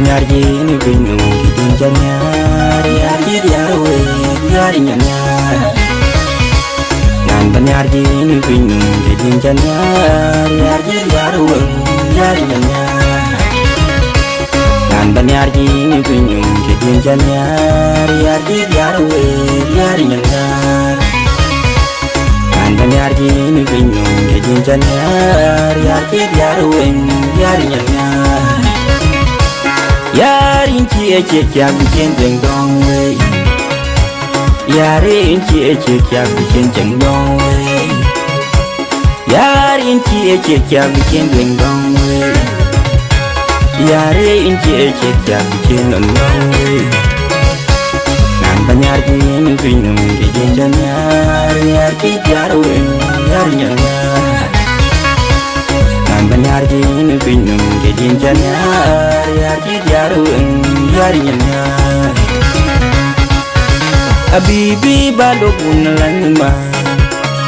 Nyarjini bingung gidin janyar Yarji diarwe yari nyanyar Nan banyarjini bingung gidin janyar Yarji diarwe yari nyanyar Nan banyarjini bingung gidin janyar Yarji diarwe yari nyanyar Nan banyarjini bingung gidin janyar Yarji diarwe yari nyanyar Yarin ci ece kya bikin jeng dong wei Yarin ci ece kya bikin jeng dong wei Yarin ci ece kya bikin jeng dong wei Yarin ci ece kya bikin dong wei Nan banyar gini bingung gijin janyar Yar ki jarwe yar nyanyar Banyar gini bingung gijin janyar Yar ki jarwe yar nyanyar Abibi balogun lanma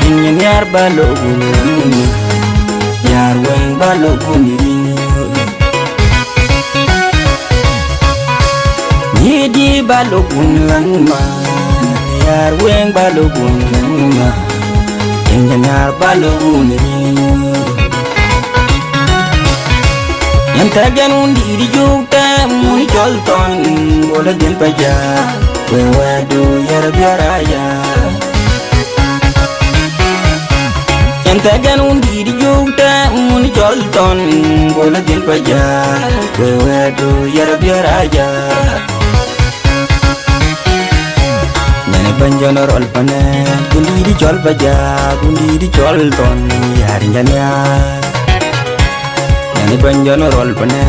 Nyanyar balogun lanma Yar weng balogun rinyo Nyidi balogun lanma Yar weng balogun lanma Nyanyar balogun rinyo Yang tagan undi di jukta muni colton bola den paja wewadu yar biaraya Yang tagan undi di jukta muni colton bola den paja wewadu yar biaraya Nene banjonor olpane gundi di col paja gundi di colton yar nyanyar Ni banjono rol pane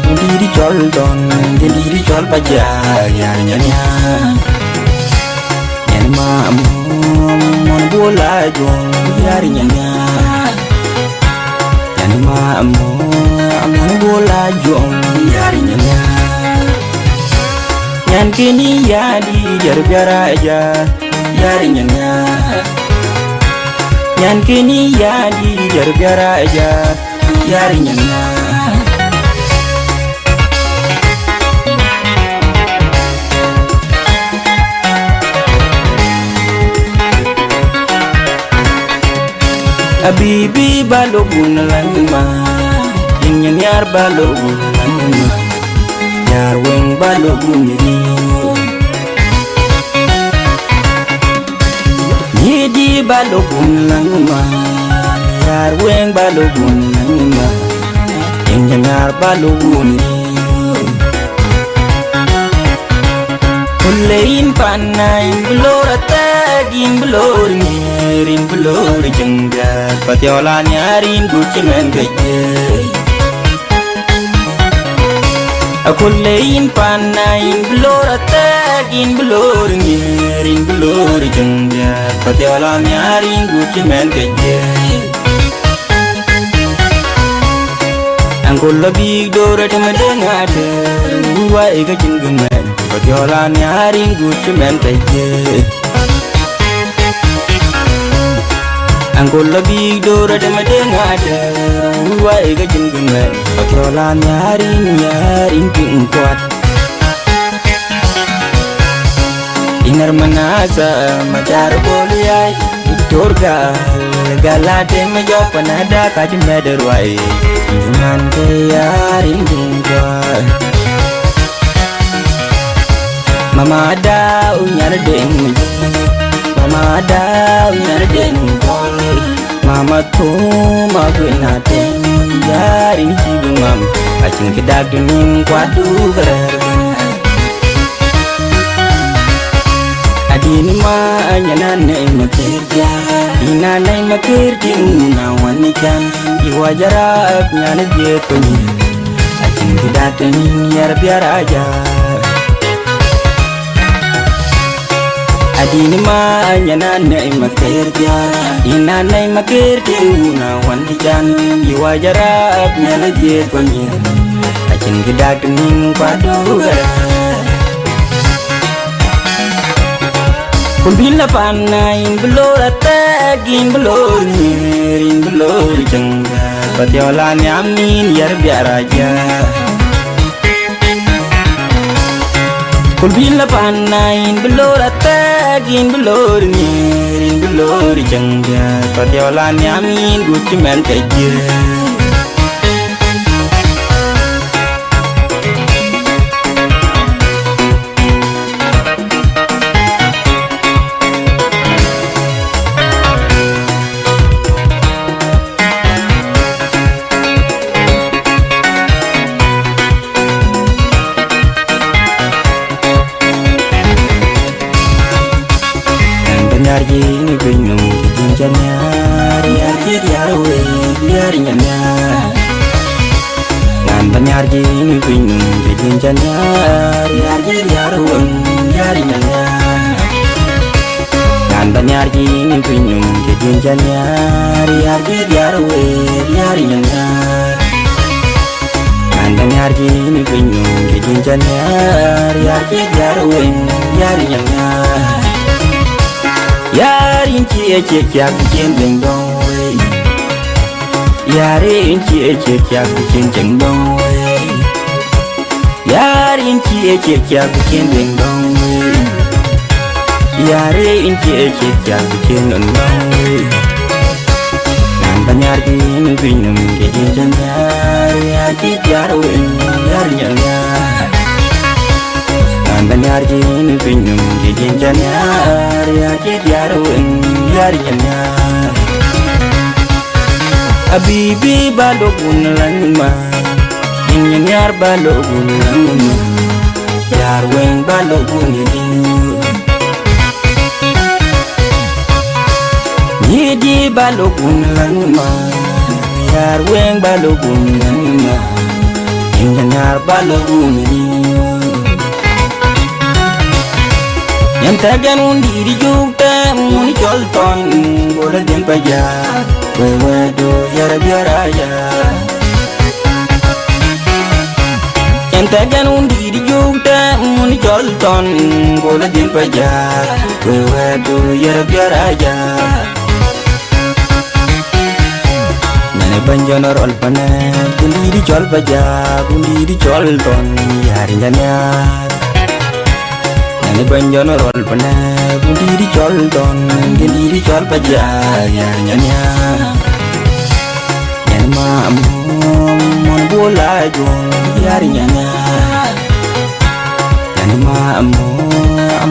gundi di col don gundi di col paja yar nyanya Nyen ma mon bola jong yar nyanya Nyen ma mon bola jong yar nyanya Nyen kini ya di jar biara aja yar nyanya Nyen kini ya di jar biara aja yar nyanya Abibi balogun lanma Nyanyar balogun lanma Yar weng balogun rinyo Nyidi balogun lanma Yar weng balogun lanma Nyanyar balogun rinyo Kulein panay blora tagin blor ngirin blor jenggar patiola nyarin gucimen geye Kulein panay blora tagin blor ngirin blor jenggar patiola nyarin gucimen geye Angkol lebih dora temendengar Dua ega jenggemen Patiola nyaring gucimen geye Angkol lebih dora temendengar Dua ega jenggemen Patiola nyaring pingkuat Inar menasa macar boliai Turga galate mejo panada kajim mederwai Cuman keyarin jengkuat Mama ada unyar deng Mama ada unyar deng kol Mama tu maguna deng Yarin cibung mam Acing kedak denim kuadu gerergen Adini ma nyanane makirja Inanay makirja unawan ikan Iwajarap nyana dia penyi Acing kedak denim yar biar aja Adini ma nyanane makirja Inanay makirja unawan ikan Iwajarap nyana dia penyi Acing kedak denim kuadu gerergen Kumbila panay belora tagin belor ngirin belor jengga Patiola nyamin yar biar aja bila panain belor atagin belor ngirin belor jangga patiolan yamin guci men kaje Nyari ni bingung kijinjanya Riarji diarwe biari nyanya Ngan nyari ni bingung kijinjanya Riarji diarwe biari nyanya Ngan nyari ni bingung kijinjanya Riarji diarwe biari nyanya Ngan nyari ni bingung kijinjanya Riarji diarwe biari nyanya Yarin cie kyak bikin jeng dong wei Yarin cie kyak bikin jeng dong wei Yarin cie kyak bikin jeng dong wei Yarin cie kyak bikin dong wei Nan banyar gini binum gini janyar Ya kijar wei yar nyanyar Banyar gini bingung gini janyar Ya kijar weng yar janyar Abibi balogun langma Janyar balogun langma Yar weng balogun yidin Yidi balogun langma Yar weng balogun langma Janyar balogun yidin Yang tagan undi di jukta muni colton bola den paja wewe do yara biara ya Yang tagan undi di jukta muni colton bola den paja wewe do yara biara ya Nane banjonor olpana kundi di col paja kundi di colton yari janyar Ni banjono rol pana bundi di col don geni di col paja ya nyanya Nyan ma mon bola jong yari nyanya Nyan ma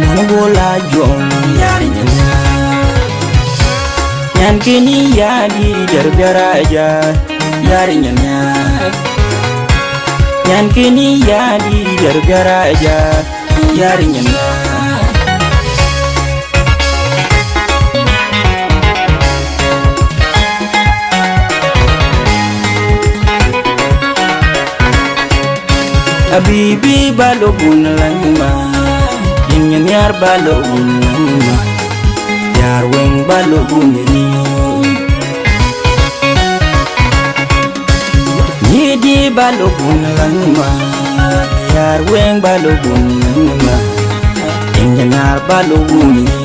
mon bola jong yari nyanya Nyan kini ya di derbiara aja yari nyanya Nyan kini ya di derbiara aja yari nyanya Abibi balogun langma Nyanyar balogun langma Yar weng balogun ni Yidi balogun langma Yar weng balogun langma Nyanyar balogun ni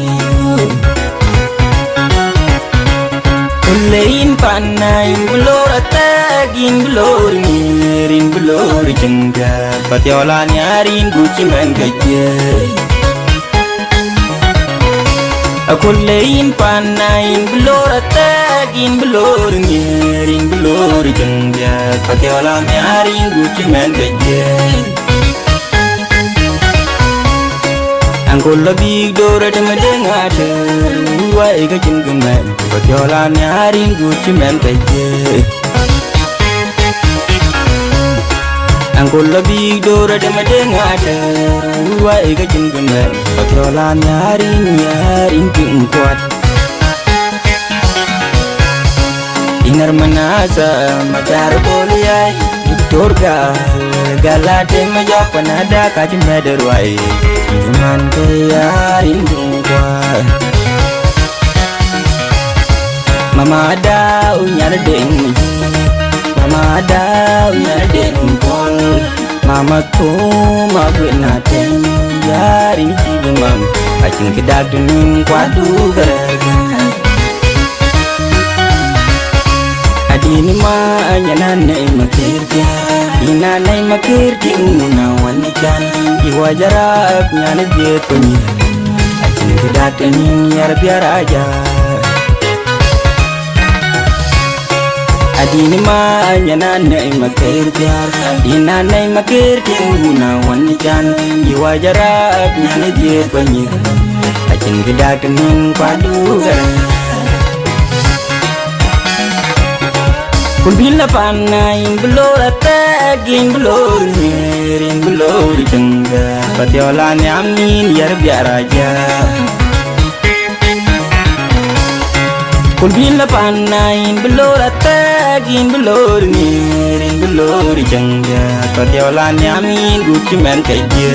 Kulein panai belor atagin belor mirin belor jengga Patiola nyarin guci men gaje Kulein panai belor atagin belor mirin belor jengga Patiola nyarin guci men gaje Angkol lebih dora dengan dengar Wai kacin gemen Patiola nyarin guci men kaje Angkol lebih dora dengan dengar Wai kacin gemen Patiola nyarin kuat Inar menasa macar poliai Turga galate majak panada kacin mederwai Cuman keyarin kuat Mama ada unyar deng Mama ada unyar deng pol Mama tu mabuin naten Yarin cibumam Acing kedak dunim kuadu garagan Adini ma anyanan na imakirja Ina nai makir tinguna wanikan Iwajarab nyane biet penyi Acin kedatenin yar biar aja Adini ma nyana nai makir biar Ina nai makir tinguna wanikan Iwajarab nyane biet penyi Acin kedatenin padu garang Kun bila panai belora taging belor miring belor jengga patiolan yamin yar biar aja Kun bila panai belora taging belor miring belor jengga patiolan yamin guci men kaje